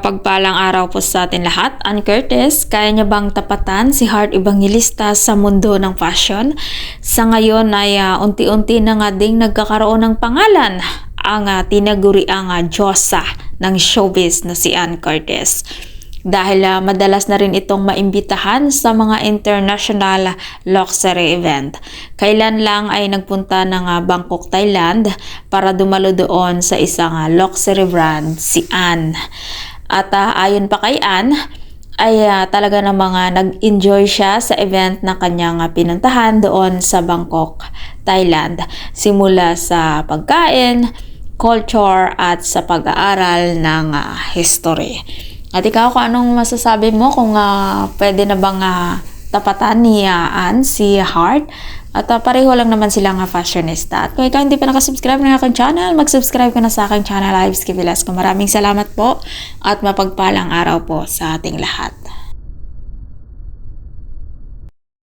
Mapagpalang araw po sa atin lahat. Ann Curtis, kaya niya bang tapatan si Heart Evangelista sa mundo ng fashion? Sa ngayon ay unti-unti na nga ding nagkakaroon ng pangalan ang tinaguriang Diyosa ng showbiz na si Ann Curtis. Dahil madalas na rin itong maimbitahan sa mga international luxury event. Kailan lang ay nagpunta ng Bangkok, Thailand para dumalo doon sa isang luxury brand, si Ann. At ayon pa kay Ann, ay talaga namang nag-enjoy siya sa event na kanyang pinuntahan doon sa Bangkok, Thailand. Simula sa pagkain, culture at sa pag-aaral ng history. At ikaw, kung anong masasabi mo kung pwede na bang tapatan ni Ann si Heart? At pareho lang naman silang fashionista. At kung ikaw hindi pa nakasubscribe ng aking channel, mag-subscribe ka na sa aking channel, Ives K. Velasco. Maraming salamat po at mapagpalang araw po sa ating lahat.